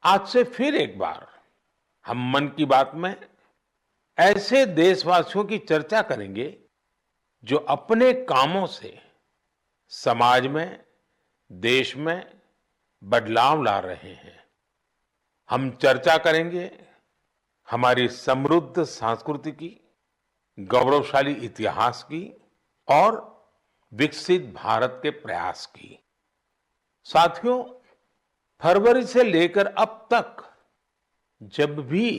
आज से फिर एक बार हम मन की बात में ऐसे देशवासियों की चर्चा करेंगे जो अपने कामों से समाज में, देश में बदलाव ला रहे हैं। हम चर्चा करेंगे हमारी समृद्ध संस्कृति की, गौरवशाली इतिहास की और विकसित भारत के प्रयास की। साथियों, फरवरी से लेकर अब तक जब भी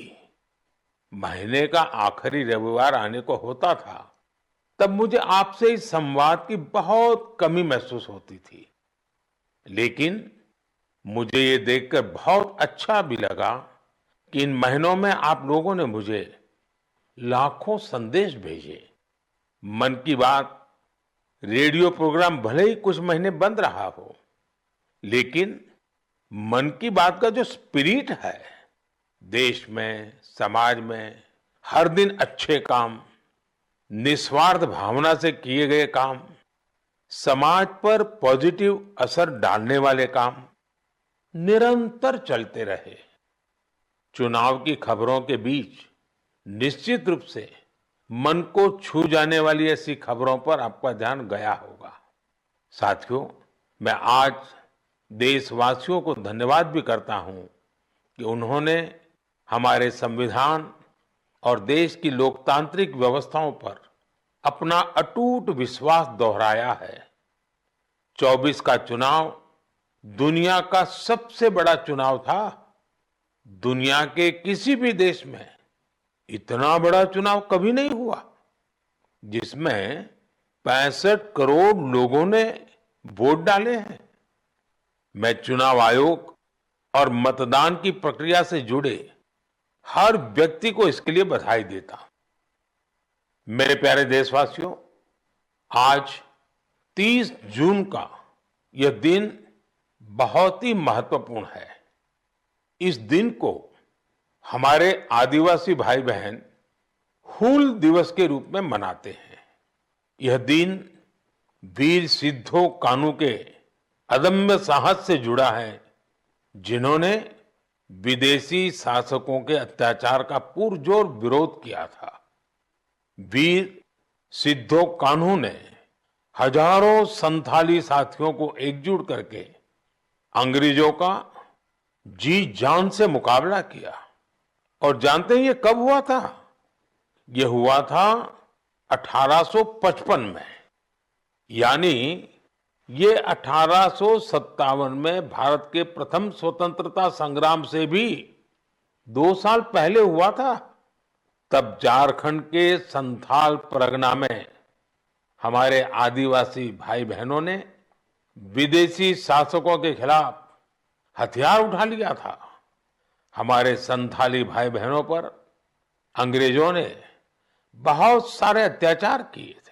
महीने का आखिरी रविवार आने को होता था, तब मुझे आपसे इस संवाद की बहुत कमी महसूस होती थी। लेकिन मुझे ये देखकर बहुत अच्छा भी लगा कि इन महीनों में आप लोगों ने मुझे लाखों संदेश भेजे। मन की बात रेडियो प्रोग्राम भले ही कुछ महीने बंद रहा हो, लेकिन मन की बात का जो स्पिरिट है, देश में, समाज में हर दिन अच्छे काम, निस्वार्थ भावना से किए गए काम, समाज पर पॉजिटिव असर डालने वाले काम निरंतर चलते रहे। चुनाव की खबरों के बीच निश्चित रूप से मन को छू जाने वाली ऐसी खबरों पर आपका ध्यान गया होगा। साथियों, मैं आज देशवासियों को धन्यवाद भी करता हूं कि उन्होंने हमारे संविधान और देश की लोकतांत्रिक व्यवस्थाओं पर अपना अटूट विश्वास दोहराया है। 24 का चुनाव दुनिया का सबसे बड़ा चुनाव था। दुनिया के किसी भी देश में इतना बड़ा चुनाव कभी नहीं हुआ, जिसमें 65 करोड़ लोगों ने वोट डाले हैं। मैं चुनाव आयोग और मतदान की प्रक्रिया से जुड़े हर व्यक्ति को इसके लिए बधाई देता हूं। मेरे प्यारे देशवासियों, आज 30 जून का यह दिन बहुत ही महत्वपूर्ण है। इस दिन को हमारे आदिवासी भाई बहन हूल दिवस के रूप में मनाते हैं। यह दिन वीर सिद्धो कान्हू के अदम्य साहस से जुड़ा है, जिन्होंने विदेशी शासकों के अत्याचार का पुरजोर विरोध किया था। वीर सिद्धो कान्हू ने हजारों संथाली साथियों को एकजुट करके अंग्रेजों का जी जान से मुकाबला किया। और जानते हैं ये कब हुआ था? ये हुआ था 1855 में। यानी ये 1857 में भारत के प्रथम स्वतंत्रता संग्राम से भी 2 साल पहले हुआ था। तब झारखंड के संथाल परगना में हमारे आदिवासी भाई बहनों ने विदेशी शासकों के खिलाफ हथियार उठा लिया था। हमारे संथाली भाई बहनों पर अंग्रेजों ने बहुत सारे अत्याचार किए थे।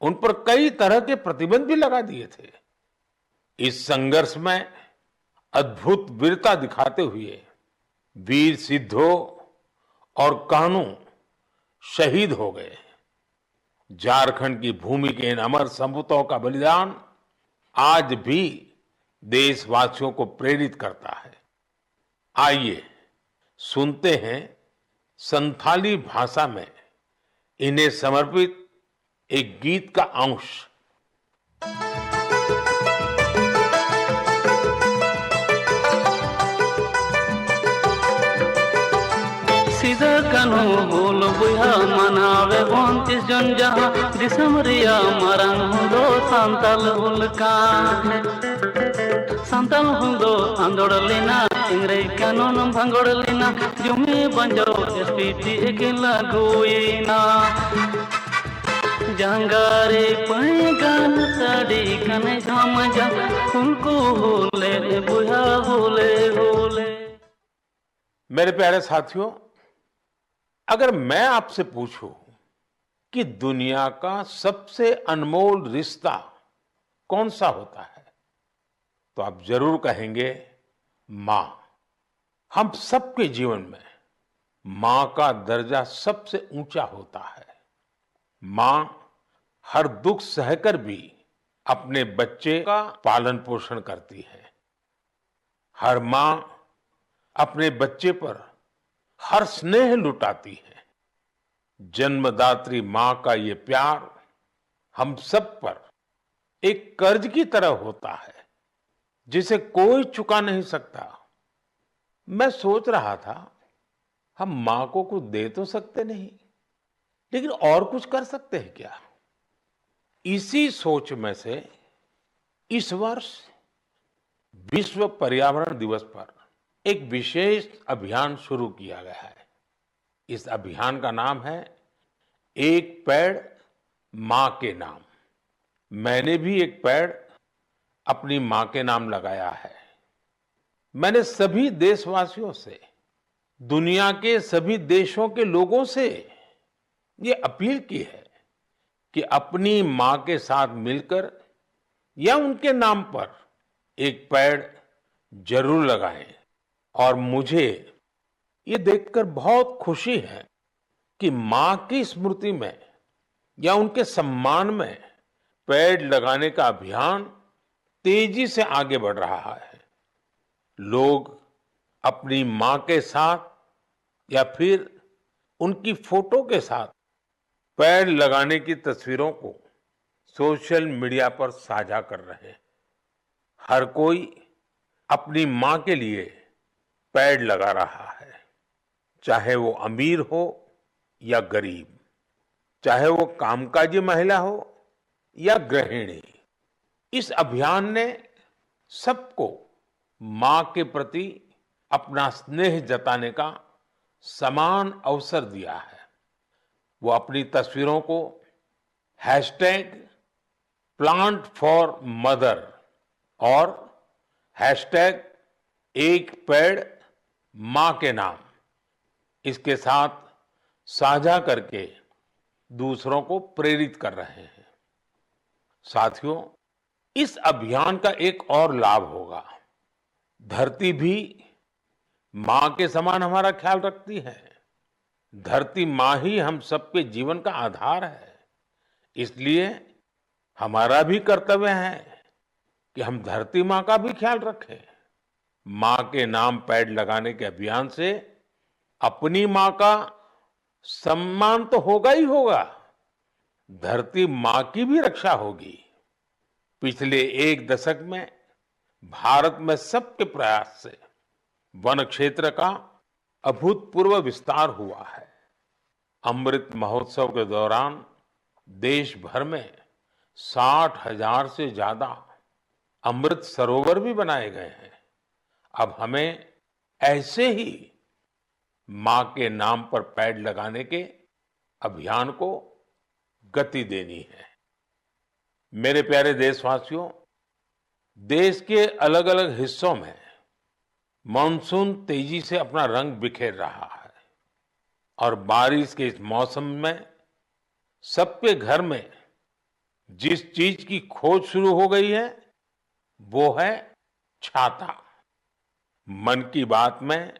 उन पर कई तरह के प्रतिबंध भी लगा दिए थे। इस संघर्ष में अद्भुत वीरता दिखाते हुए वीर सिद्धो और कान्हू शहीद हो गए। झारखंड की भूमि के इन अमर सपूतों का बलिदान आज भी देशवासियों को प्रेरित करता है। आइए सुनते हैं संथाली भाषा में इन्हें समर्पित एक गीत का अंश। सीधा कानू बोल बुया मनावे 29 जन जहाँ दिसमरिया मरंग हुदो सांतल हुलका सांतल हुदो आंदोलना इंग्रेज कानून भंगोड़लिना जुमे बंजो एसपीटी एकेला गोइना जंगारे पैगान साड़ी कने झाम जा उनको होले बुया होले होले। मेरे प्यारे साथियों, अगर मैं आपसे पूछूं कि दुनिया का सबसे अनमोल रिश्ता कौन सा होता है, तो आप जरूर कहेंगे मां। हम सबके जीवन में मां का दर्जा सबसे ऊंचा होता है। मां हर दुख सहकर भी अपने बच्चे का पालन पोषण करती है। हर मां अपने बच्चे पर हर स्नेह लुटाती है। जन्मदात्री मां का ये प्यार हम सब पर एक कर्ज की तरह होता है, जिसे कोई चुका नहीं सकता। मैं सोच रहा था, हम मां को कुछ दे तो सकते नहीं, लेकिन और कुछ कर सकते हैं क्या? इसी सोच में से इस वर्ष विश्व पर्यावरण दिवस पर एक विशेष अभियान शुरू किया गया है। इस अभियान का नाम है एक पेड़ मां के नाम। मैंने भी एक पेड़ अपनी मां के नाम लगाया है। मैंने सभी देशवासियों से, दुनिया के सभी देशों के लोगों से ये अपील की है कि अपनी मां के साथ मिलकर या उनके नाम पर एक पेड़ जरूर लगाएं। और मुझे ये देखकर बहुत खुशी है कि मां की स्मृति में या उनके सम्मान में पेड़ लगाने का अभियान तेजी से आगे बढ़ रहा है। लोग अपनी मां के साथ या फिर उनकी फोटो के साथ पेड़ लगाने की तस्वीरों को सोशल मीडिया पर साझा कर रहे हैं। हर कोई अपनी मां के लिए पेड़ लगा रहा है, चाहे वो अमीर हो या गरीब, चाहे वो कामकाजी महिला हो या गृहिणी। इस अभियान ने सबको मां के प्रति अपना स्नेह जताने का समान अवसर दिया है। वो अपनी तस्वीरों को हैशटैग प्लांट फॉर मदर और हैशटैग एक पेड़ मां के नाम, इसके साथ साझा करके दूसरों को प्रेरित कर रहे हैं। साथियों, इस अभियान का एक और लाभ होगा। धरती भी मां के समान हमारा ख्याल रखती है। धरती मां ही हम सबके जीवन का आधार है। इसलिए हमारा भी कर्तव्य है कि हम धरती मां का भी ख्याल रखें। मां के नाम पेड़ लगाने के अभियान से अपनी मां का सम्मान तो होगा ही होगा, धरती मां की भी रक्षा होगी। पिछले एक दशक में भारत में सबके प्रयास से वन क्षेत्र का अभूतपूर्व विस्तार हुआ है। अमृत महोत्सव के दौरान देश भर में 60,000 से ज्यादा अमृत सरोवर भी बनाए गए हैं। अब हमें ऐसे ही मां के नाम पर पेड़ लगाने के अभियान को गति देनी है। मेरे प्यारे देशवासियों, देश के अलग अलग हिस्सों में मानसून तेजी से अपना रंग बिखेर रहा है और बारिश के इस मौसम में सबके घर में जिस चीज की खोज शुरू हो गई है वो है छाता। मन की बात में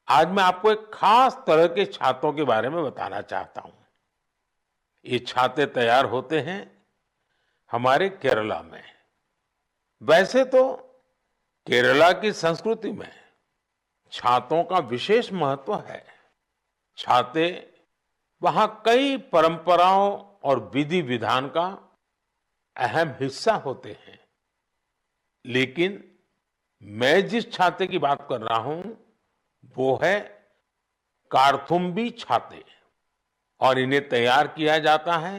आज मैं आपको एक खास तरह के छातों के बारे में बताना चाहता हूं। ये छाते तैयार होते हैं हमारे केरला में। वैसे तो केरला की संस्कृति में छातों का विशेष महत्व है। छाते वहां कई परंपराओं और विधि विधान का अहम हिस्सा होते हैं। लेकिन मैं जिस छाते की बात कर रहा हूं वो है कार्थुम्बी छाते, और इन्हें तैयार किया जाता है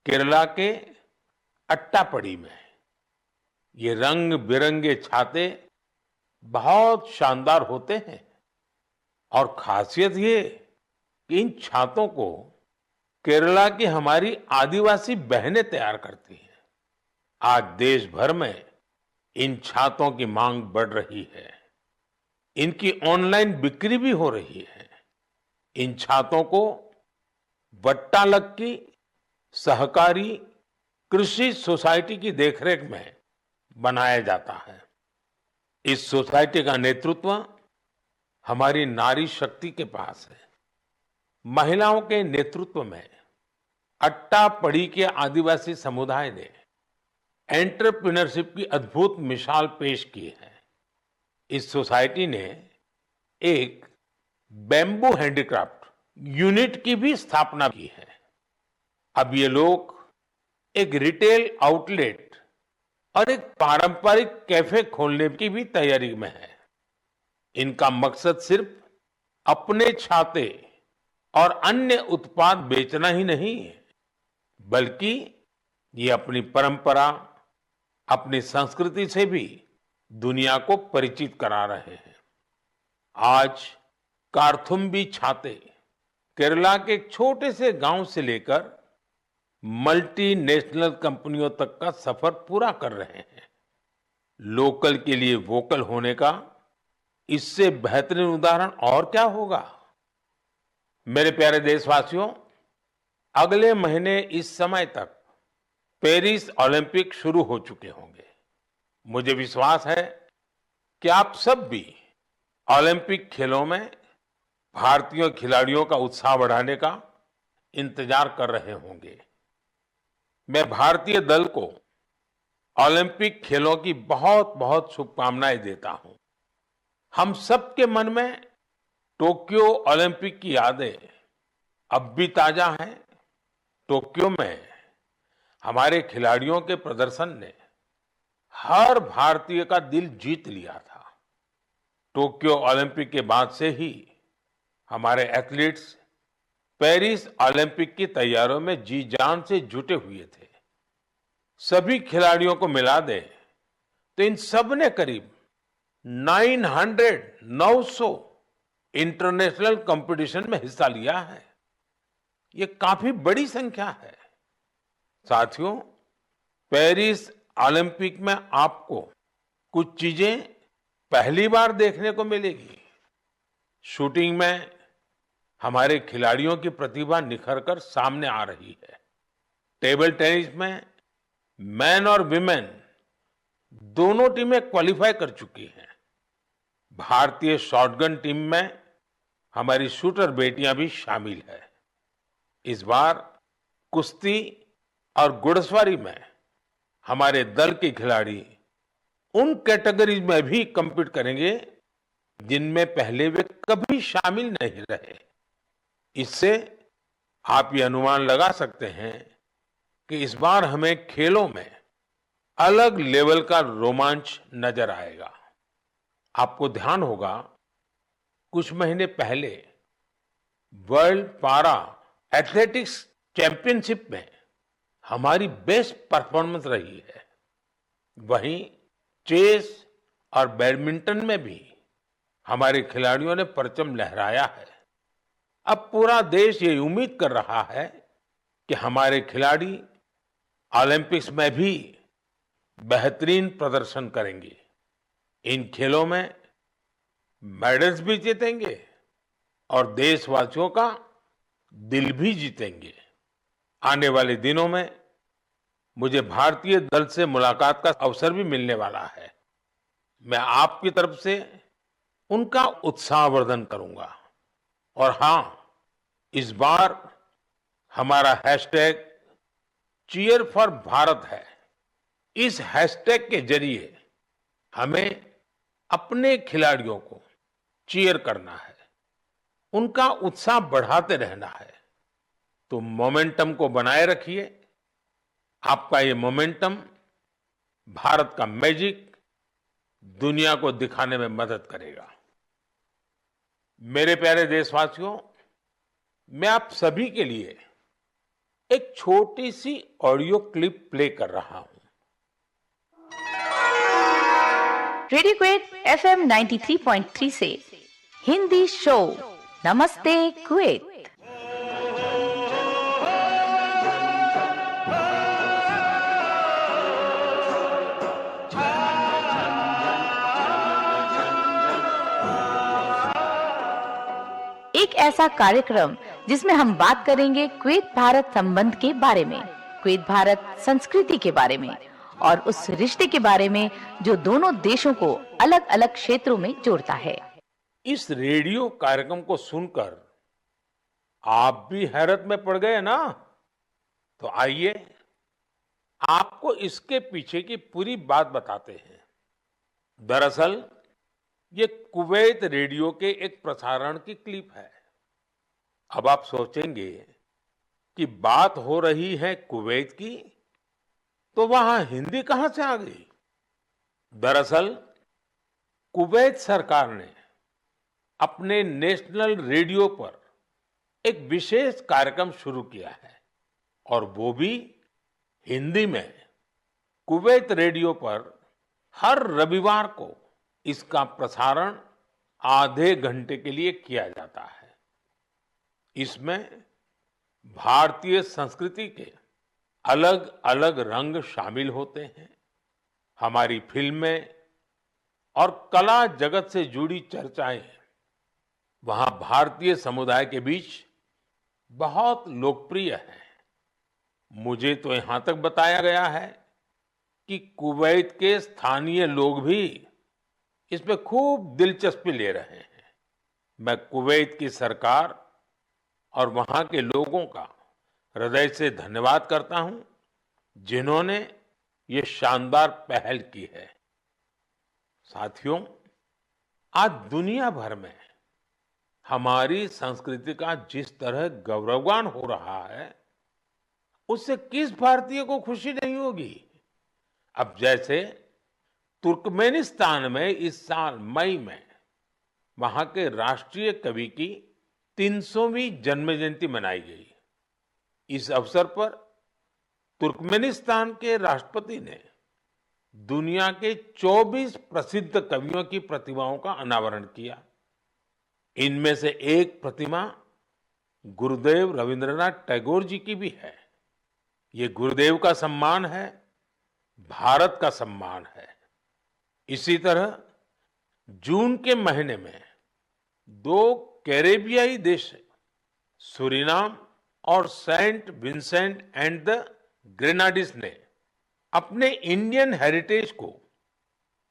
केरला के अट्टापडी में। ये रंग बिरंगे छाते बहुत शानदार होते हैं और खासियत ये कि इन छातों को केरला की हमारी आदिवासी बहनें तैयार करती हैं। आज देश भर में इन छातों की मांग बढ़ रही है। इनकी ऑनलाइन बिक्री भी हो रही है। इन छातों को वट्टालक्की सहकारी कृषि सोसाइटी की देखरेख में बनाया जाता है। इस सोसाइटी का नेतृत्व हमारी नारी शक्ति के पास है। महिलाओं के नेतृत्व में अट्टापडी के आदिवासी समुदाय ने एंटरप्रेन्योरशिप की अद्भुत मिसाल पेश की है। इस सोसाइटी ने एक बैम्बू हैंडीक्राफ्ट यूनिट की भी स्थापना की है। अब ये लोग एक रिटेल आउटलेट और एक पारंपरिक कैफे खोलने की भी तैयारी में है। इनका मकसद सिर्फ अपने छाते और अन्य उत्पाद बेचना ही नहीं है, बल्कि ये अपनी परंपरा, अपनी संस्कृति से भी दुनिया को परिचित करा रहे हैं। आज कार्थुम्बी छाते केरला के एक छोटे से गांव से लेकर मल्टीनेशनल कंपनियों तक का सफर पूरा कर रहे हैं। लोकल के लिए वोकल होने का इससे बेहतरीन उदाहरण और क्या होगा। मेरे प्यारे देशवासियों, अगले महीने इस समय तक पेरिस ओलंपिक शुरू हो चुके होंगे। मुझे विश्वास है कि आप सब भी ओलंपिक खेलों में भारतीय खिलाड़ियों का उत्साह बढ़ाने का इंतजार कर रहे होंगे। मैं भारतीय दल को ओलंपिक खेलों की बहुत बहुत शुभकामनाएं देता हूं। हम सबके मन में टोक्यो ओलंपिक की यादें अब भी ताजा हैं। टोक्यो में हमारे खिलाड़ियों के प्रदर्शन ने हर भारतीय का दिल जीत लिया था। टोक्यो ओलंपिक के बाद से ही हमारे एथलीट्स पेरिस ओलंपिक की तैयारियों में जी जान से जुटे हुए थे। सभी खिलाड़ियों को मिला दें तो इन सब ने करीब 900 इंटरनेशनल कंपटीशन में हिस्सा लिया है। ये काफी बड़ी संख्या है। साथियों, पेरिस ओलंपिक में आपको कुछ चीजें पहली बार देखने को मिलेगी। शूटिंग में हमारे खिलाड़ियों की प्रतिभा निखर कर सामने आ रही है। टेबल टेनिस में मैन और विमेन दोनों टीमें क्वालिफाई कर चुकी हैं। भारतीय शॉटगन टीम में हमारी शूटर बेटियां भी शामिल है। इस बार कुश्ती और घुड़सवारी में हमारे दल के खिलाड़ी उन कैटेगरीज में भी compete करेंगे जिनमें पहले वे कभी शामिल नहीं रहे। इससे आप ये अनुमान लगा सकते हैं कि इस बार हमें खेलों में अलग लेवल का रोमांच नजर आएगा। आपको ध्यान होगा, कुछ महीने पहले वर्ल्ड पारा एथलेटिक्स चैंपियनशिप में हमारी बेस्ट परफॉर्मेंस रही है। वहीं चेस और बैडमिंटन में भी हमारे खिलाड़ियों ने परचम लहराया है। अब पूरा देश ये उम्मीद कर रहा है कि हमारे खिलाड़ी ओलंपिक्स में भी बेहतरीन प्रदर्शन करेंगे। इन खेलों में मेडल्स भी जीतेंगे और देशवासियों का दिल भी जीतेंगे। आने वाले दिनों में मुझे भारतीय दल से मुलाकात का अवसर भी मिलने वाला है। मैं आपकी तरफ से उनका उत्साहवर्धन करूंगा। और हाँ, इस बार हमारा हैशटैग चीयर फॉर भारत है। इस हैशटैग के जरिए हमें अपने खिलाड़ियों को चीयर करना है, उनका उत्साह बढ़ाते रहना है। तो मोमेंटम को बनाए रखिए। आपका ये मोमेंटम भारत का मैजिक दुनिया को दिखाने में मदद करेगा। मेरे प्यारे देशवासियों, मैं आप सभी के लिए एक छोटी सी ऑडियो क्लिप प्ले कर रहा हूं। रेडियो क्वेट FM 93.3 से हिंदी शो नमस्ते कुवैत। एक ऐसा कार्यक्रम जिसमें हम बात करेंगे कुवैत भारत संबंध के बारे में, कुवैत भारत संस्कृति के बारे में और उस रिश्ते के बारे में जो दोनों देशों को अलग अलग क्षेत्रों में जोड़ता है। इस रेडियो कार्यक्रम को सुनकर आप भी हैरत में पड़ गए ना? तो आइए आपको इसके पीछे की पूरी बात बताते हैं। दरअसल ये कुवैत रेडियो के एक प्रसारण की क्लिप है। अब आप सोचेंगे कि बात हो रही है कुवैत की, तो वहां हिंदी कहां से आ गई? दरअसल कुवैत सरकार ने अपने नेशनल रेडियो पर एक विशेष कार्यक्रम शुरू किया है और वो भी हिंदी में। कुवैत रेडियो पर हर रविवार को इसका प्रसारण आधे घंटे के लिए किया जाता है। इसमें भारतीय संस्कृति के अलग अलग रंग शामिल होते हैं। हमारी फिल्में और कला जगत से जुड़ी चर्चाएं वहां भारतीय समुदाय के बीच बहुत लोकप्रिय हैं। मुझे तो यहां तक बताया गया है कि कुवैत के स्थानीय लोग भी इसमें खूब दिलचस्पी ले रहे हैं। मैं कुवैत की सरकार और वहां के लोगों का हृदय से धन्यवाद करता हूं, जिन्होंने ये शानदार पहल की है। साथियों, आज दुनिया भर में हमारी संस्कृति का जिस तरह गौरवगान हो रहा है, उससे किस भारतीय को खुशी नहीं होगी। अब जैसे तुर्कमेनिस्तान में इस साल मई में वहां के राष्ट्रीय कवि की 300वीं जन्म जयंती मनाई गई। इस अवसर पर तुर्कमेनिस्तान के राष्ट्रपति ने दुनिया के 24 प्रसिद्ध कवियों की प्रतिमाओं का अनावरण किया। इनमें से एक प्रतिमा गुरुदेव रविंद्रनाथ टैगोर जी की भी है। ये गुरुदेव का सम्मान है, भारत का सम्मान है। इसी तरह जून के महीने में 2 कैरेबियाई देश सूरीनाम और सेंट विंसेंट एंड द ग्रेनाडीज ने अपने इंडियन हेरिटेज को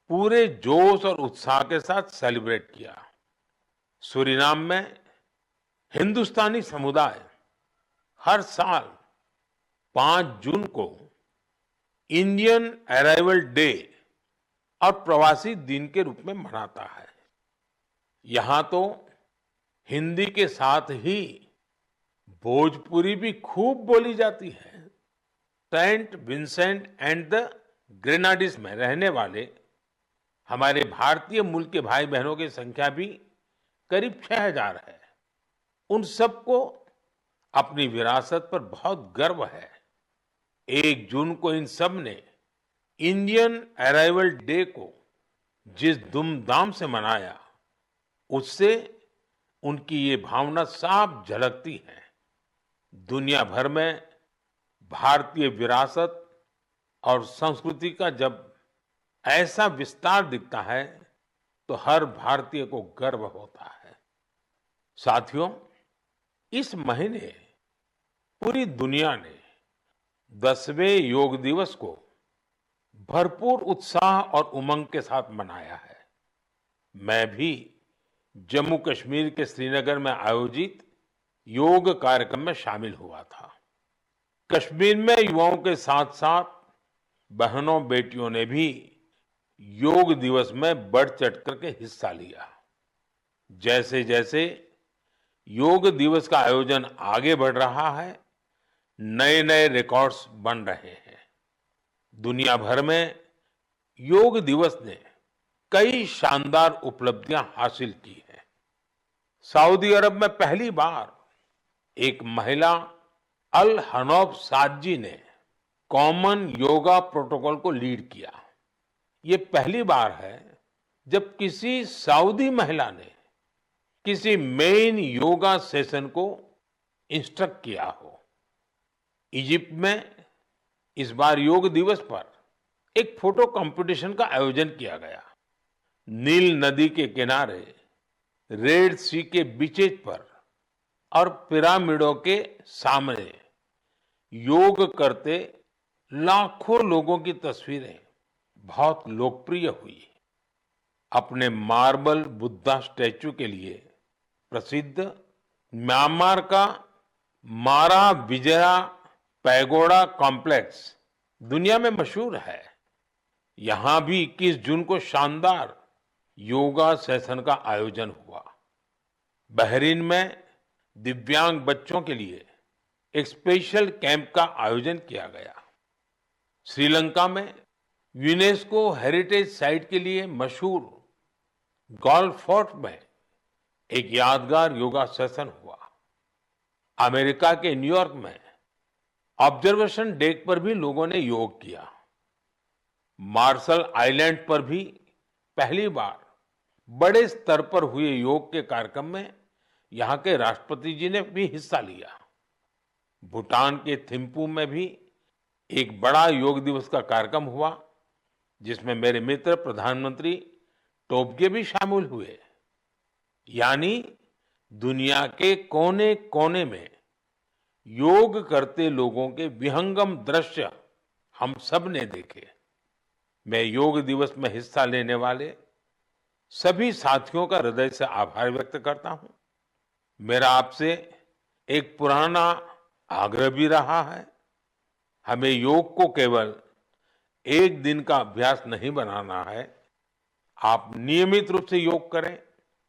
पूरे जोश और उत्साह के साथ सेलिब्रेट किया। सूरीनाम में हिंदुस्तानी समुदाय हर साल 5 जून को इंडियन अराइवल डे और प्रवासी दिन के रूप में मनाता है। यहां तो हिंदी के साथ ही भोजपुरी भी खूब बोली जाती है। सेंट विंसेंट एंड द ग्रेनाडीज में रहने वाले हमारे भारतीय मूल के भाई बहनों की संख्या भी करीब 6000 है। उन सबको अपनी विरासत पर बहुत गर्व है। 1 जून को इन सब ने इंडियन अराइवल डे को जिस धूमधाम से मनाया, उससे उनकी ये भावना साफ झलकती है। दुनिया भर में भारतीय विरासत और संस्कृति का जब ऐसा विस्तार दिखता है, तो हर भारतीय को गर्व होता है। साथियों, इस महीने पूरी दुनिया ने 10वें योग दिवस को भरपूर उत्साह और उमंग के साथ मनाया है। मैं भी जम्मू कश्मीर के श्रीनगर में आयोजित योग कार्यक्रम में शामिल हुआ था। कश्मीर में युवाओं के साथ साथ बहनों बेटियों ने भी योग दिवस में बढ़ चढ़ करके हिस्सा लिया। जैसे जैसे योग दिवस का आयोजन आगे बढ़ रहा है, नए नए रिकॉर्ड्स बन रहे हैं। दुनिया भर में योग दिवस ने कई शानदार उपलब्धियां हासिल की हैं। सऊदी अरब में पहली बार एक महिला अल हनौफ साद जी ने कॉमन योगा प्रोटोकॉल को लीड किया। ये पहली बार है जब किसी सऊदी महिला ने किसी मेन योगा सेशन को इंस्ट्रक्ट किया हो। इजिप्ट में इस बार योग दिवस पर एक फोटो कंपटीशन का आयोजन किया गया। नील नदी के किनारे, रेड सी के बीचेज पर और पिरामिडों के सामने योग करते लाखों लोगों की तस्वीरें बहुत लोकप्रिय हुई। अपने मार्बल बुद्धा स्टैचू के लिए प्रसिद्ध म्यांमार का मारा विजया पैगोडा कॉम्प्लेक्स दुनिया में मशहूर है। यहां भी 21 जून को शानदार योगा सेशन का आयोजन हुआ। बहरीन में दिव्यांग बच्चों के लिए एक स्पेशल कैंप का आयोजन किया गया। श्रीलंका में यूनेस्को हेरिटेज साइट के लिए मशहूर गोल्फ फोर्ट में एक यादगार योगा सेशन हुआ। अमेरिका के न्यूयॉर्क में ऑब्जर्वेशन डेक पर भी लोगों ने योग किया। मार्शल आइलैंड पर भी पहली बार बड़े स्तर पर हुए योग के कार्यक्रम में यहाँ के राष्ट्रपति जी ने भी हिस्सा लिया। भूटान के थिम्पू में भी एक बड़ा योग दिवस का कार्यक्रम हुआ, जिसमें मेरे मित्र प्रधानमंत्री टोबगे भी शामिल हुए। यानी दुनिया के कोने कोने में योग करते लोगों के विहंगम दृश्य हम सब ने देखे। मैं योग दिवस में हिस्सा लेने वाले सभी साथियों का हृदय से आभार व्यक्त करता हूं। मेरा आपसे एक पुराना आग्रह भी रहा है, हमें योग को केवल एक दिन का अभ्यास नहीं बनाना है। आप नियमित रूप से योग करें,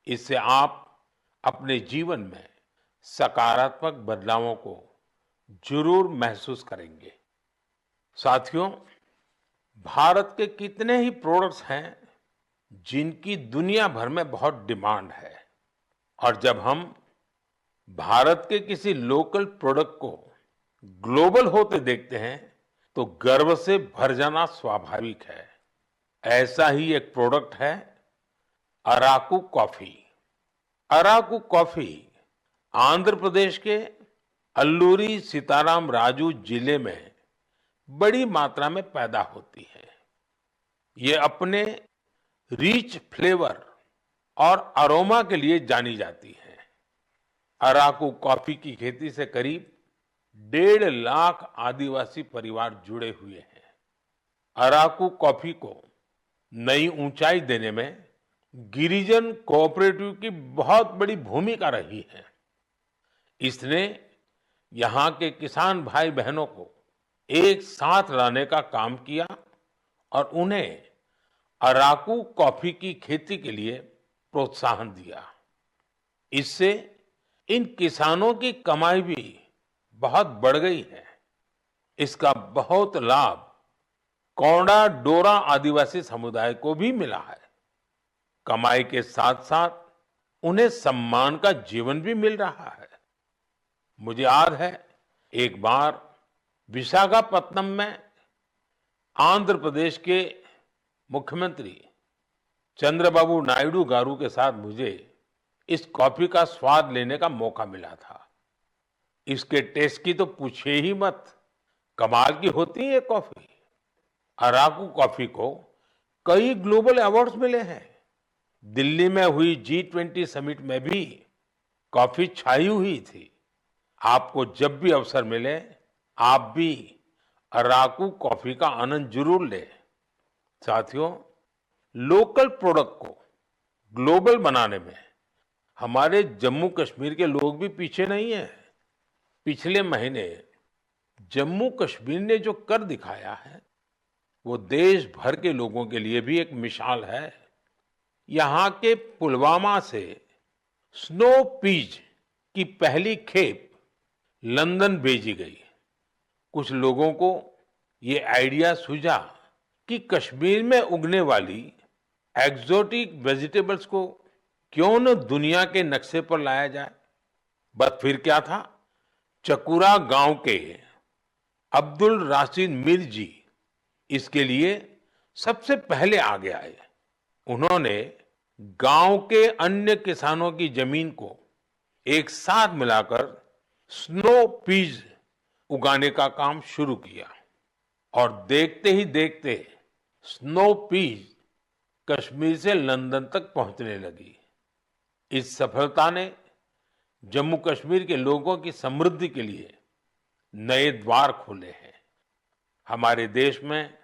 इससे आप अपने जीवन में सकारात्मक बदलावों को जरूर महसूस करेंगे। साथियों, भारत के कितने ही प्रोडक्ट्स हैं जिनकी दुनिया भर में बहुत डिमांड है, और जब हम भारत के किसी लोकल प्रोडक्ट को ग्लोबल होते देखते हैं तो गर्व से भर जाना स्वाभाविक है। ऐसा ही एक प्रोडक्ट है अराकू कॉफी। अराकू कॉफी आंध्र प्रदेश के अल्लूरी सीताराम राजू जिले में बड़ी मात्रा में पैदा होती है। ये अपने रिच फ्लेवर और अरोमा के लिए जानी जाती है। अराकू कॉफी की खेती से करीब 1.5 लाख आदिवासी परिवार जुड़े हुए हैं। अराकू कॉफी को नई ऊंचाई देने में गिरिजन कोऑपरेटिव की बहुत बड़ी भूमिका रही है। इसने यहाँ के किसान भाई बहनों को एक साथ लाने का काम किया और उन्हें अराकू कॉफी की खेती के लिए प्रोत्साहन दिया। इससे इन किसानों की कमाई भी बहुत बढ़ गई है। इसका बहुत लाभ कोंडा डोरा आदिवासी समुदाय को भी मिला है। कमाई के साथ साथ उन्हें सम्मान का जीवन भी मिल रहा है। मुझे याद है, एक बार विशाखापत्तनम में आंध्र प्रदेश के मुख्यमंत्री चंद्रबाबू नायडू गारू के साथ मुझे इस कॉफी का स्वाद लेने का मौका मिला था। इसके टेस्ट की तो पूछिए ही मत, कमाल की होती है ये कॉफी। अराकू कॉफी को कई ग्लोबल अवार्ड्स मिले हैं। दिल्ली में हुई G20 समिट में भी कॉफी छाई हुई थी। आपको जब भी अवसर मिले, आप भी अराकू कॉफी का आनंद जरूर लें। साथियों, लोकल प्रोडक्ट को ग्लोबल बनाने में हमारे जम्मू कश्मीर के लोग भी पीछे नहीं हैं। पिछले महीने जम्मू कश्मीर ने जो कर दिखाया है, वो देश भर के लोगों के लिए भी एक मिसाल है। यहाँ के पुलवामा से स्नो पीज की पहली खेप लंदन भेजी गई। कुछ लोगों को ये आइडिया सूझा कि कश्मीर में उगने वाली एक्सोटिक वेजिटेबल्स को क्यों न दुनिया के नक्शे पर लाया जाए। बस फिर क्या था, चकुरा गांव के अब्दुल राशिद मीर जी इसके लिए सबसे पहले आगे आए। उन्होंने गांव के अन्य किसानों की जमीन को एक साथ मिलाकर स्नो पीज उगाने का काम शुरू किया और देखते ही देखते स्नो पीज कश्मीर से लंदन तक पहुंचने लगी। इस सफलता ने जम्मू कश्मीर के लोगों की समृद्धि के लिए नए द्वार खोले हैं। हमारे देश में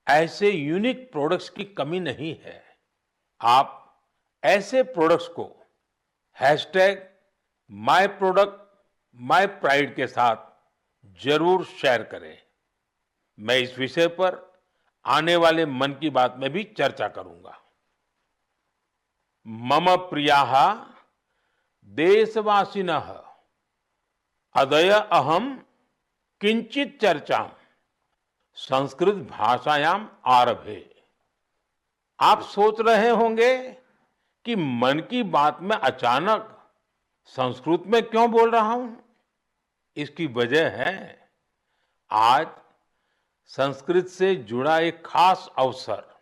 ऐसे यूनिक प्रोडक्ट्स की कमी नहीं है। आप ऐसे प्रोडक्ट्स को #MyProductMyPride के साथ जरूर शेयर करें। मैं इस विषय पर आने वाले मन की बात में भी चर्चा करूंगा। मम प्रियाः देशवासिनः अद्य अहम किंचित चर्चा संस्कृत भाषायाम आरभे। आप सोच रहे होंगे कि मन की बात में अचानक संस्कृत में क्यों बोल रहा हूं। इसकी वजह है आज संस्कृत से जुड़ा एक खास अवसर।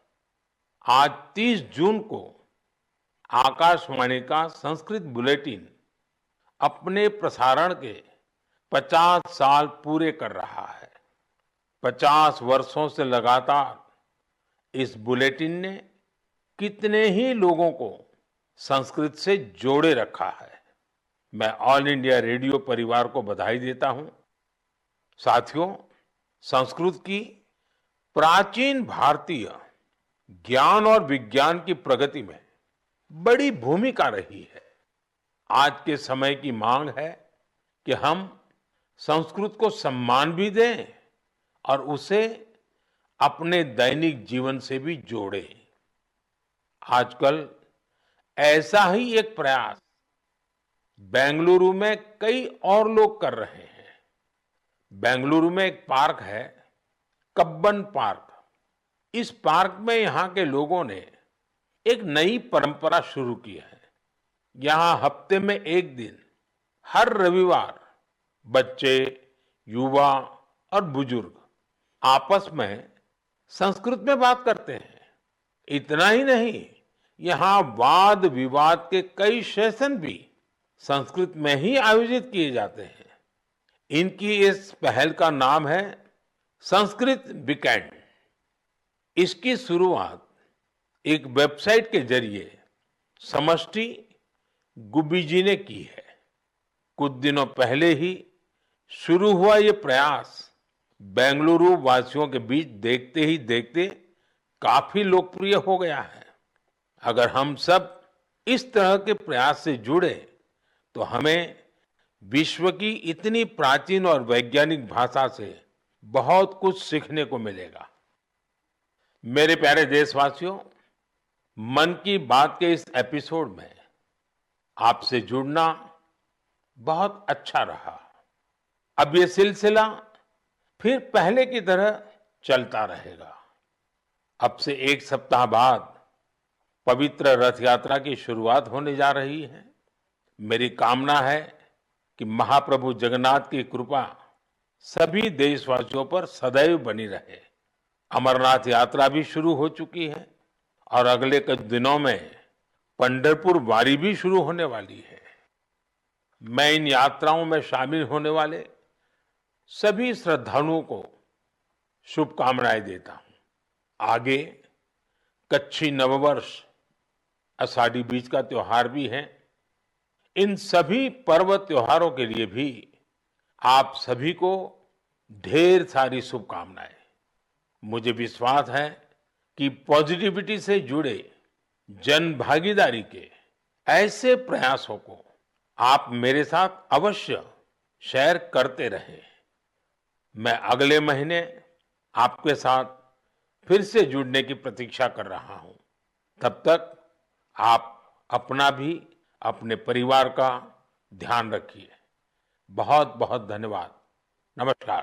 आज 30 जून को आकाशवाणी का संस्कृत बुलेटिन अपने प्रसारण के 50 साल पूरे कर रहा है। 50 वर्षों से लगातार इस बुलेटिन ने कितने ही लोगों को संस्कृत से जोड़े रखा है। मैं ऑल इंडिया रेडियो परिवार को बधाई देता हूं। साथियों, संस्कृत की प्राचीन भारतीय ज्ञान और विज्ञान की प्रगति में बड़ी भूमिका रही है। आज के समय की मांग है कि हम संस्कृत को सम्मान भी दें और उसे अपने दैनिक जीवन से भी जोड़ें। आजकल ऐसा ही एक प्रयास बेंगलुरु में कई और लोग कर रहे हैं। बेंगलुरु में एक पार्क है, कब्बन पार्क। इस पार्क में यहाँ के लोगों ने एक नई परंपरा शुरू की है। यहाँ हफ्ते में एक दिन हर रविवार बच्चे, युवा और बुजुर्ग आपस में संस्कृत में बात करते हैं। इतना ही नहीं, यहाँ वाद विवाद के कई सेशन भी संस्कृत में ही आयोजित किए जाते हैं। इनकी इस पहल का नाम है संस्कृत वीकेंड। इसकी शुरुआत एक वेबसाइट के जरिए समष्टि गुब्बी जी ने की है। कुछ दिनों पहले ही शुरू हुआ ये प्रयास बेंगलुरु वासियों के बीच देखते ही देखते काफी लोकप्रिय हो गया है। अगर हम सब इस तरह के प्रयास से जुड़े तो हमें विश्व की इतनी प्राचीन और वैज्ञानिक भाषा से बहुत कुछ सीखने को मिलेगा। मेरे प्यारे देशवासियों, मन की बात के इस एपिसोड में आपसे जुड़ना बहुत अच्छा रहा। अब ये सिलसिला फिर पहले की तरह चलता रहेगा। अब से एक सप्ताह बाद पवित्र रथ यात्रा की शुरुआत होने जा रही है। मेरी कामना है कि महाप्रभु जगन्नाथ की कृपा सभी देशवासियों पर सदैव बनी रहे। अमरनाथ यात्रा भी शुरू हो चुकी है और अगले कुछ दिनों में पंढरपुर वारी भी शुरू होने वाली है। मैं इन यात्राओं में शामिल होने वाले सभी श्रद्धालुओं को शुभकामनाएं देता हूं। आगे कच्छी नववर्ष, आषाढ़ी बीज का त्योहार भी है। इन सभी पर्व त्योहारों के लिए भी आप सभी को ढेर सारी शुभकामनाएं। मुझे विश्वास है कि पॉजिटिविटी से जुड़े जन भागीदारी के ऐसे प्रयासों को आप मेरे साथ अवश्य शेयर करते रहें। मैं अगले महीने आपके साथ फिर से जुड़ने की प्रतीक्षा कर रहा हूं। तब तक आप अपना भी, अपने परिवार का ध्यान रखिए। बहुत बहुत धन्यवाद। नमस्कार।